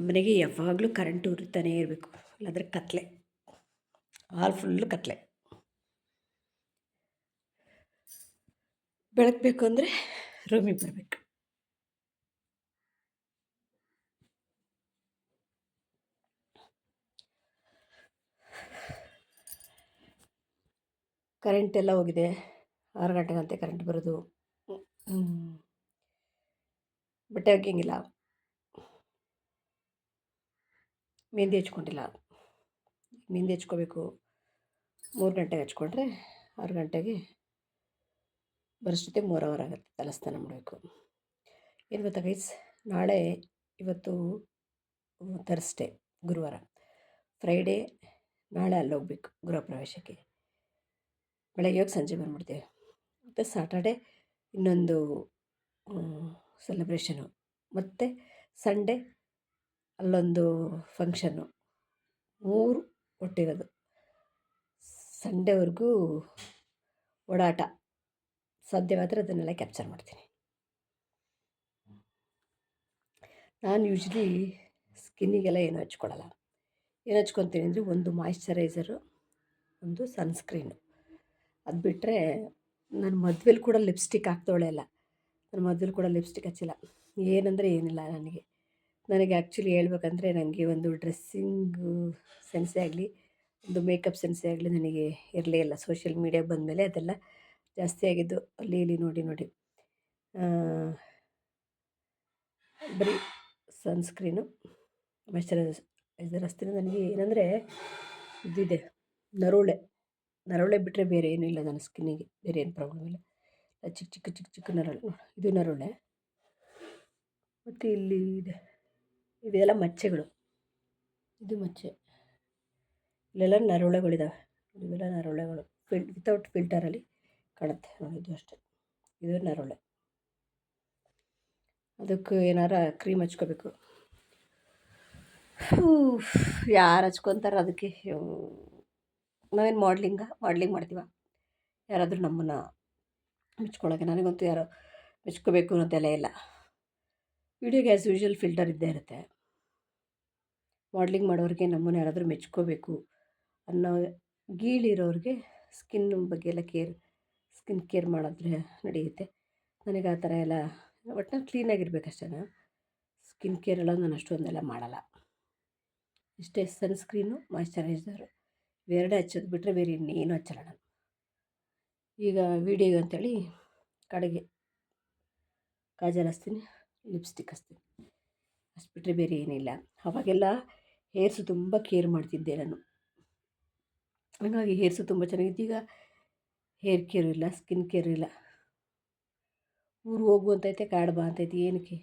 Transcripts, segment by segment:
ನಮ್ಮನೆಗೆ ಯಾವಾಗಲೂ ಕರೆಂಟು ಉರಿತಾನೇ ಇರಬೇಕು, ಇಲ್ಲಾಂದರೆ ಕತ್ಲೆ, ಹಾಲ್ ಫುಲ್ಲು ಕತ್ಲೆ. ಬೆಳಕು ಬೇಕು ಅಂದರೆ ರೂಮಿಗೆ ಬರಬೇಕು. ಕರೆಂಟ್ ಎಲ್ಲ ಹೋಗಿದೆ. 6 ಗಂಟೆಗಂತೆ ಕರೆಂಟ್ ಬರೋದು. ಬಟ್ಟೆ ಒಗ್ಯಂಗಿಲ್ಲ, ಮೆಹಂದಿ ಹಚ್ಕೊಂಡಿಲ್ಲ. ಮೆಹಂದಿ ಹಚ್ಕೋಬೇಕು. 3 ಗಂಟೆಗೆ ಹಚ್ಕೊಂಡ್ರೆ 6 ಗಂಟೆಗೆ ಬರೋಷ್ಟೊತ್ತೆ 3 ಅವರ್ ಆಗುತ್ತೆ. ತಲೆಸ್ನಾನ ಮಾಡಬೇಕು. ಏನು ಗೊತ್ತಾ ಗೈಸ್, ಇವತ್ತು ಥರ್ಸ್ಡೇ, ಗುರುವಾರ. ಫ್ರೈಡೇ ನಾಳೆ ಅಲ್ಲೋಗ್ಬೇಕು ಗೃಹ ಪ್ರವೇಶಕ್ಕೆ. ಬೆಳಗ್ಗೆ ಹೋಗಿ ಸಂಜೆ ಬಂದ್ಬಿಡ್ತೇವೆ. ಮತ್ತು ಸಾಟರ್ಡೆ ಇನ್ನೊಂದು ಸೆಲೆಬ್ರೇಷನು, ಮತ್ತು ಸಂಡೇ ಅಲ್ಲೊಂದು ಫಂಕ್ಷನ್ನು. 3 ಒಟ್ಟಿರೋದು. ಸಂಡೇವರೆಗೂ ಓಡಾಟ. ಸಾಧ್ಯವಾದರೆ ಅದನ್ನೆಲ್ಲ ಕ್ಯಾಪ್ಚರ್ ಮಾಡ್ತೀನಿ. ನಾನು ಯೂಶ್ವಲಿ ಸ್ಕಿನ್ನಿಗೆಲ್ಲ ಏನು ಹಚ್ಕೊಳ್ಳಲ್ಲ. ಏನು ಹಚ್ಕೊತೀನಿ ಅಂದರೆ ಒಂದು ಮಾಯಿಶ್ಚರೈಸರು, ಒಂದು ಸನ್ಸ್ಕ್ರೀನು. ಅದು ಬಿಟ್ಟರೆ ನಾನು ಮದುವೆಲಿ ಕೂಡ ಲಿಪ್ಸ್ಟಿಕ್ ಹಾಕ್ದವಳೆ ಅಲ್ಲ. ನಾನು ಮದುವೆಲಿ ಕೂಡ ಲಿಪ್ಸ್ಟಿಕ್ ಹಚ್ಚಿಲ್ಲ. ಏನಂದರೆ ಏನಿಲ್ಲ ನನಗೆ ಆ್ಯಕ್ಚುಲಿ ಹೇಳ್ಬೇಕಂದ್ರೆ ನನಗೆ ಒಂದು ಡ್ರೆಸ್ಸಿಂಗು ಸೆನ್ಸೇ ಆಗಲಿ, ಒಂದು ಮೇಕಪ್ ಸೆನ್ಸೇ ಆಗಲಿ ನನಗೆ ಇರಲೇ ಇಲ್ಲ. ಸೋಷಿಯಲ್ ಮೀಡಿಯಾಗೆ ಬಂದಮೇಲೆ ಅದೆಲ್ಲ ಜಾಸ್ತಿ ಆಗಿದ್ದು. ಅಲ್ಲಿ ಇಲ್ಲಿ ನೋಡಿ ಬರೀ ಸನ್ಸ್ಕ್ರೀನು, ಮಾಯಿಶ್ಚರೈಸರ್ ಹಚ್ತೀನಿ. ನನಗೆ ಏನಂದರೆ ಇದಿದೆ, ನರೊಳೆ ಬಿಟ್ಟರೆ ಬೇರೆ ಏನೂ ಇಲ್ಲ ನನ್ನ ಸ್ಕಿನ್ನಿಗೆ. ಬೇರೆ ಏನು ಪ್ರಾಬ್ಲಮ್ ಇಲ್ಲ. ಚಿಕ್ಕ ನರಳು, ಇದು ನರೊಳೆ. ಮತ್ತು ಇಲ್ಲಿ ಇದೆ, ಇದೆಲ್ಲ ಮಚ್ಚೆಗಳು. ಇದು ಮಚ್ಚೆ, ಇಲ್ಲೆಲ್ಲ ನರೊಳೆಗಳಿದ್ದಾವೆ. ಇವೆಲ್ಲ ನರೊಳೆಗಳು ವಿತೌಟ್ ಫಿಲ್ಟರಲ್ಲಿ ಕಾಣುತ್ತೆ ನೋಡಿ. ಇದು ಅಷ್ಟೇ, ಇದು ನರೊಳೆ. ಅದಕ್ಕೆ ಏನಾರ ಕ್ರೀಮ್ ಹಚ್ಕೋಬೇಕು. ಯಾರು ಹಚ್ಕೊತಾರೆ ಅದಕ್ಕೆ? ನಾವೇನು ಮಾಡ್ಲಿಂಗ್ ಮಾಡ್ತೀವ? ಯಾರಾದರೂ ನಮ್ಮನ್ನು ಮೆಚ್ಕೊಳ್ಳೋಕೆ? ನನಗಂತೂ ಯಾರೋ ಮೆಚ್ಕೋಬೇಕು ಅನ್ನೋದೆಲ್ಲ ಇಲ್ಲ. ವಿಡಿಯೋಗೆ ಆ್ಯಸ್ ಯೂಶ್ವಲ್ ಫಿಲ್ಟರ್ ಇದ್ದೇ ಇರುತ್ತೆ. ಮಾಡ್ಲಿಂಗ್ ಮಾಡೋರಿಗೆ ನಮ್ಮನ್ನು ಯಾರಾದರೂ ಮೆಚ್ಕೋಬೇಕು ಅನ್ನೋ ಗೀಳಿರೋರಿಗೆ ಸ್ಕಿನ್ ಬಗ್ಗೆ ಎಲ್ಲ ಸ್ಕಿನ್ ಕೇರ್ ಮಾಡಿದ್ರೆ ನಡೆಯುತ್ತೆ. ನನಗೆ ಆ ಥರ ಎಲ್ಲ ಒಟ್ಟಿನಲ್ಲಿ ಕ್ಲೀನಾಗಿರ್ಬೇಕಷ್ಟೇ. ಸ್ಕಿನ್ ಕೇರ್ ಎಲ್ಲ ನಾನು ಅಷ್ಟೊಂದೆಲ್ಲ ಮಾಡಲ್ಲ. ಇಷ್ಟೇ, ಸನ್ಸ್ಕ್ರೀನು, ಮಾಯಿಶ್ಚರೈಸರು ಇವೆರಡೇ ಹಚ್ಚೋದು ಬಿಟ್ಟರೆ ಬೇರೆ ಇನ್ನೇನು ಹಚ್ಚಲ್ಲ ನಾನು. ಈಗ ವೀಡಿಯೋಗೆ ಅಂಥೇಳಿ ಕಡೆಗೆ ಕಾಜಲ್ ಹಚ್ತೀನಿ, ಲಿಪ್ಸ್ಟಿಕ್ ಹಚ್ತೀನಿ. ಅಷ್ಟು ಬಿಟ್ಟರೆ ಬೇರೆ ಏನಿಲ್ಲ. ಅವಾಗೆಲ್ಲ ಹೇರ್ಸು ತುಂಬ ಕೇರ್ ಮಾಡ್ತಿದ್ದೆ ನಾನು. ಹಾಗಾಗಿ ಹೇರ್ಸು ತುಂಬ ಚೆನ್ನಾಗಿತ್ತು. ಈಗ ಹೇರ್ ಕೇರು ಇಲ್ಲ, ಸ್ಕಿನ್ ಕೇರು ಇಲ್ಲ. ಊರು ಹೋಗು ಅಂತೈತೆ, ಕಾಡು ಬಾ ಅಂತೈತೆ. ಏನಕ್ಕೆ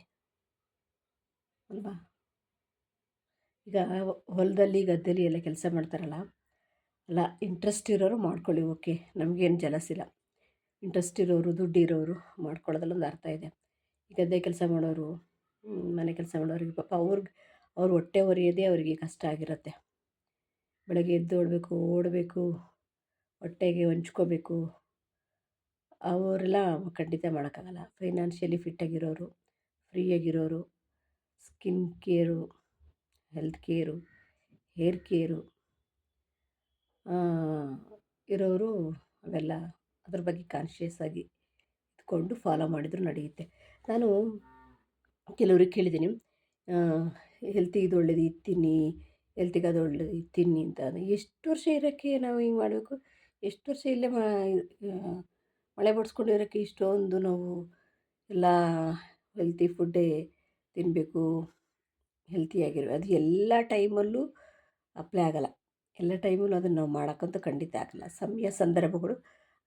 ಅಲ್ವಾ? ಈಗ ಹೊಲದಲ್ಲಿ ಗದ್ದೆಲಿ ಎಲ್ಲ ಕೆಲಸ ಮಾಡ್ತಾರಲ್ಲ, ಅಲ್ಲ, ಇಂಟ್ರೆಸ್ಟ್ ಇರೋರು ಮಾಡ್ಕೊಳ್ಳಿ, ಓಕೆ, ನಮಗೇನು ಜಲಸಿಲ್ಲ. ಇಂಟ್ರೆಸ್ಟ್ ಇರೋರು, ದುಡ್ಡಿರೋರು ಮಾಡ್ಕೊಳ್ಳೋದ್ರಲ್ಲಿ ಒಂದು ಅರ್ಥ ಇದೆ. ಈ ಗದ್ದೆ ಕೆಲಸ ಮಾಡೋರು, ಮನೆ ಕೆಲಸ ಮಾಡೋರಿಗೆ ಪಾಪ ಅವ್ರ ಹೊಟ್ಟೆ ಹೊರಿಯೋದೇ ಅವರಿಗೆ ಕಷ್ಟ ಆಗಿರುತ್ತೆ. ಬೆಳಗ್ಗೆ ಎದ್ದು ಓಡಬೇಕು, ಹೊಟ್ಟೆಗೆ ಹೊಂಚ್ಕೋಬೇಕು. ಅವರೆಲ್ಲ ಖಂಡಿತ ಮಾಡೋಕ್ಕಾಗಲ್ಲ. ಫೈನಾನ್ಷಿಯಲಿ ಫಿಟ್ಟಾಗಿರೋರು, ಫ್ರೀಯಾಗಿರೋರು, skin care, health care, hair care ಇರೋರು ಅವೆಲ್ಲ ಅದ್ರ ಬಗ್ಗೆ ಕಾನ್ಷಿಯಸ್ ಆಗಿ ಇದ್ಕೊಂಡು ಫಾಲೋ ಮಾಡಿದರೂ ನಡೆಯುತ್ತೆ. ನಾನು ಕೆಲವ್ರಿಗೆ ಕೇಳಿದ್ದೀನಿ, ಹೆಲ್ತಿಗೆ ಇದು ಒಳ್ಳೇದು ಇದು ತಿನ್ನಿ, ಹೆಲ್ತಿಗೆ ಅದು ಒಳ್ಳೇದು ಇದು ತಿನ್ನಿ ಅಂತ. ಎಷ್ಟು ವರ್ಷ ಇರೋಕ್ಕೆ ನಾವು ಹಿಂಗೆ ಮಾಡಬೇಕು? ಎಷ್ಟು ವರ್ಷ ಇಲ್ಲೇ ಮಳೆ ಬಡ್ಸ್ಕೊಂಡಿರೋಕ್ಕೆ ಇಷ್ಟೊಂದು ನಾವು ಎಲ್ಲ ಹೆಲ್ತಿ ಫುಡ್ಡೇ ತಿನ್ನಬೇಕು, ಹೆಲ್ತಿಯಾಗಿರೋ ಅದು ಎಲ್ಲ ಟೈಮಲ್ಲೂ ಅಪ್ಲೈ ಆಗೋಲ್ಲ. ಎಲ್ಲ ಟೈಮಲ್ಲೂ ಅದನ್ನು ನಾವು ಮಾಡೋಕ್ಕಂತೂ ಖಂಡಿತ ಆಗಲ್ಲ. ಸಮಯ ಸಂದರ್ಭಗಳು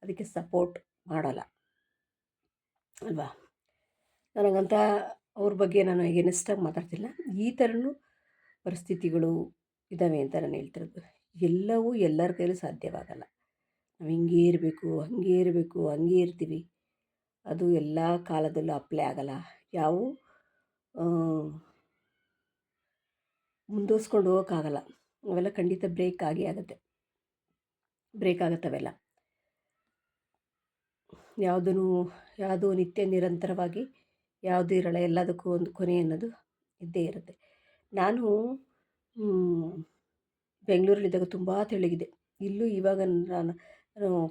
ಅದಕ್ಕೆ ಸಪೋರ್ಟ್ ಮಾಡೋಲ್ಲ ಅಲ್ವಾ? ನನಗಂತ ಅವ್ರ ಬಗ್ಗೆ ನಾನು ಎಗೇನೆಸ್ಟಾಗಿ ಮಾತಾಡ್ತಿಲ್ಲ. ಈ ಥರನೂ ಪರಿಸ್ಥಿತಿಗಳು ಇದ್ದಾವೆ ಅಂತ ನಾನು ಹೇಳ್ತಿರೋದು. ಎಲ್ಲವೂ ಎಲ್ಲರ ಕೈಲೂ ಸಾಧ್ಯವಾಗಲ್ಲ. ನಾವು ಹಿಂಗೇ ಇರಬೇಕು, ಹಂಗೇ ಇರ್ತೀವಿ, ಅದು ಎಲ್ಲ ಕಾಲದಲ್ಲೂ ಅಪ್ಲೈ ಆಗಲ್ಲ. ಯಾವೂ ಮುಂದುವರ್ಸ್ಕೊಂಡು ಹೋಗೋಕ್ಕಾಗಲ್ಲ. ಅವೆಲ್ಲ ಖಂಡಿತ ಬ್ರೇಕ್ ಆಗುತ್ತವೆಲ್ಲ. ಯಾವುದೂ ನಿತ್ಯ ನಿರಂತರವಾಗಿ ಯಾವುದೂ ಇರೋಲ್ಲ. ಎಲ್ಲದಕ್ಕೂ ಒಂದು ಕೊನೆ ಅನ್ನೋದು ಇದ್ದೇ ಇರುತ್ತೆ. ನಾನು ಬೆಂಗಳೂರಲ್ಲಿದ್ದಾಗ ತುಂಬ ತೆಳ್ಳಗಿದೆ. ಇಲ್ಲೂ ಇವಾಗ ನಾನು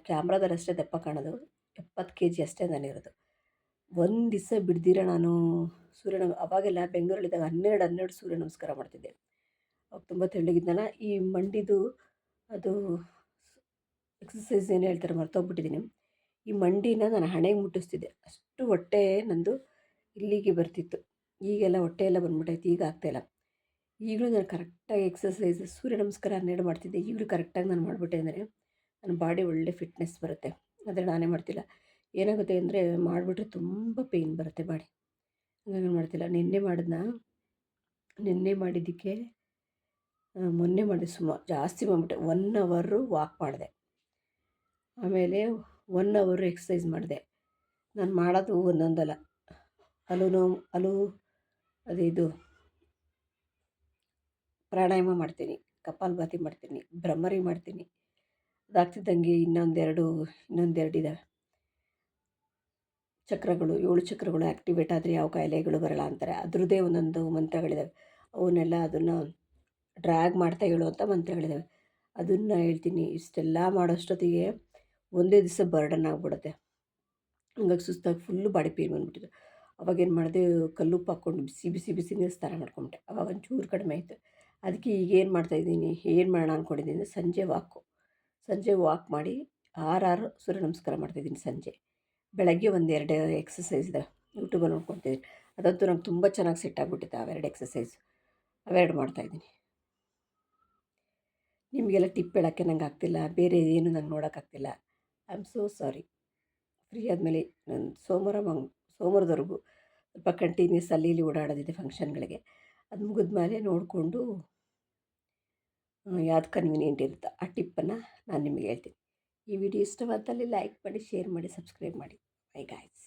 ಕ್ಯಾಮ್ರಾದಲ್ಲಿ ಅಷ್ಟೇ ದಪ್ಪ ಕಾಣೋದು. 70 ಕೆ ಜಿ ಅಷ್ಟೇ ನಾನಿರೋದು. ಒಂದು ದಿವಸ ಬಿಡ್ದಿರ ನಾನು ಅವಾಗೆಲ್ಲ ಬೆಂಗಳೂರಲ್ಲಿದ್ದಾಗ 12 ಸೂರ್ಯ ನಮಸ್ಕಾರ ಮಾಡ್ತಿದ್ದೆ. ಅವಾಗ ತುಂಬ ತೆಳ್ಳಗಿದ್ನಲ್ಲ, ಈ ಮಂಡಿದು ಅದು ಎಕ್ಸಸೈಸ್ ಏನು ಹೇಳ್ತಾರೆ ಮರ್ತೋಗ್ಬಿಟ್ಟಿದ್ದೀನಿ. ಈ ಮಂಡಿನ ನಾನು ಹಣೆಗೆ ಮುಟ್ಟಿಸ್ತಿದ್ದೆ. ಅಷ್ಟು ಹೊಟ್ಟೆ ನಂದು ಇಲ್ಲಿಗೆ ಬರ್ತಿತ್ತು. ಈಗೆಲ್ಲ ಹೊಟ್ಟೆ ಎಲ್ಲ ಬಂದ್ಬಿಟ್ಟೈತೆ, ಈಗ ಆಗ್ತಾಯಿಲ್ಲ. ಈಗಲೂ ನಾನು ಕರೆಕ್ಟಾಗಿ ಎಕ್ಸಸೈಸ್ ಸೂರ್ಯ ನಮಸ್ಕಾರ 12 ಮಾಡ್ತಿದ್ದೆ. ಈಗಲೂ ಕರೆಕ್ಟಾಗಿ ನಾನು ಮಾಡಿಬಿಟ್ಟೆ ಅಂದರೆ ನನ್ನ ಬಾಡಿ ಒಳ್ಳೆ ಫಿಟ್ನೆಸ್ ಬರುತ್ತೆ. ಆದರೆ ನಾನೇ ಮಾಡ್ತಿಲ್ಲ. ಏನಾಗುತ್ತೆ ಅಂದರೆ ಮಾಡಿಬಿಟ್ರೆ ತುಂಬ ಪೇಯ್ನ್ ಬರುತ್ತೆ ಬಾಡಿ. ಹಂಗಾಗಿ ನಾನು ಮಾಡ್ತಿಲ್ಲ. ನಿನ್ನೆ ಮಾಡಿದ್ದಕ್ಕೆ ಮೊನ್ನೆ ಮಾಡಿದೆ ಜಾಸ್ತಿ ಮಾಡಿಬಿಟ್ಟೆ. 1 ಅವರು ವಾಕ್ ಮಾಡಿದೆ, ಆಮೇಲೆ 1 ಅವರು ಎಕ್ಸಸೈಸ್ ಮಾಡಿದೆ. ನಾನು ಮಾಡೋದು ಒಂದೊಂದಲ್ಲ. ಇದು ಪ್ರಾಣಾಯಾಮ ಮಾಡ್ತೀನಿ, ಕಪಾಲಭಾತಿ ಮಾಡ್ತೀನಿ, ಭ್ರಮರಿ ಮಾಡ್ತೀನಿ. ಅದಾಗ್ತಿದ್ದಂಗೆ ಇನ್ನೊಂದೆರಡು ಇದ್ದಾವೆ ಚಕ್ರಗಳು. 7 ಚಕ್ರಗಳು ಆ್ಯಕ್ಟಿವೇಟ್ ಆದರೆ ಯಾವ ಕಾಯಿಲೆಗಳು ಬರಲ್ಲ ಅಂತಾರೆ. ಅದರದ್ದೇ ಒಂದೊಂದು ಮಂತ್ರಗಳಿದ್ದಾವೆ. ಅವನ್ನೆಲ್ಲ ಅದನ್ನು ಡ್ರ್ಯಾಗ್ ಮಾಡ್ತಾ ಹೇಳುವಂಥ ಮಂತ್ರಗಳಿದ್ದಾವೆ. ಅದನ್ನು ಹೇಳ್ತೀನಿ. ಇಷ್ಟೆಲ್ಲ ಮಾಡೋಷ್ಟೊತ್ತಿಗೆ ಒಂದೇ ದಿವಸ ಬರ್ಡನ್ ಆಗಿಬಿಡುತ್ತೆ. ಹಂಗಾಗಿ ಸುಸ್ತಾಗಿ ಫುಲ್ಲು ಬಾಡಿ ಪೇಯ್ನ್ ಬಂದುಬಿಟ್ಟಿದೆ. ಅವಾಗೇನು ಮಾಡಿದೆ, ಕಲ್ಲುಪ್ಪು ಹಾಕ್ಕೊಂಡು ಬಿಸಿ ನೀರು ಸ್ನಾನ ಮಾಡ್ಕೊಂಬಿಟ್ಟೆ. ಅವಾಗ ಒಂಚೂರು ಕಡಿಮೆ ಆಯಿತು. ಅದಕ್ಕೆ ಈಗೇನು ಮಾಡ್ತಾಯಿದ್ದೀನಿ, ಏನು ಮಾಡೋಣ ಅಂದ್ಕೊಂಡಿದ್ದೀನಿ ಅಂದರೆ ಸಂಜೆ ವಾಕ್ ಮಾಡಿ 6 ಸೂರ್ಯ ನಮಸ್ಕಾರ ಮಾಡ್ತಾಯಿದ್ದೀನಿ ಸಂಜೆ. ಬೆಳಗ್ಗೆ 1-2 ಎಕ್ಸಸೈಸ್ ಇದ್ದಾವೆ, ಯೂಟ್ಯೂಬಲ್ಲಿ ನೋಡ್ಕೊತಿದ್ದೀನಿ. ಅದಂತೂ ನಂಗೆ ತುಂಬ ಚೆನ್ನಾಗಿ ಸೆಟ್ ಆಗಿಬಿಟ್ಟಿತ್ತು. ಅವೆರಡು ಎಕ್ಸಸೈಸ್ ಮಾಡ್ತಾಯಿದ್ದೀನಿ. ನಿಮಗೆಲ್ಲ ಟಿಪ್ ಹೇಳೋಕ್ಕೆ ನಂಗೆ ಆಗ್ತಿಲ್ಲ, ಬೇರೆ ಏನು ನಂಗೆ ನೋಡೋಕ್ಕಾಗ್ತಿಲ್ಲ. I am so sorry. Free ಆದಮೇಲೆ ನಾನು ಸೋಮವಾರದವರೆಗೂ ಸ್ವಲ್ಪ ಕಂಟಿನ್ಯೂಸ್ ಅಲ್ಲಿ ಓಡಾಡೋದಿದೆ ಫಂಕ್ಷನ್ಗಳಿಗೆ. ಅದು ಮುಗಿದ್ಮೇಲೆ ನೋಡಿಕೊಂಡು ಯಾವ್ದು ಕನ್ವೀನಿಯೆಂಟ್ ಇರುತ್ತೋ ಆ ಟಿಪ್ಪನ್ನು ನಾನು ನಿಮಗೆ ಹೇಳ್ತೀನಿ. ಈ ವಿಡಿಯೋ ಇಷ್ಟವಾದಲ್ಲಿ ಲೈಕ್ ಮಾಡಿ, ಶೇರ್ ಮಾಡಿ, ಸಬ್ಸ್ಕ್ರೈಬ್ ಮಾಡಿ. By guys.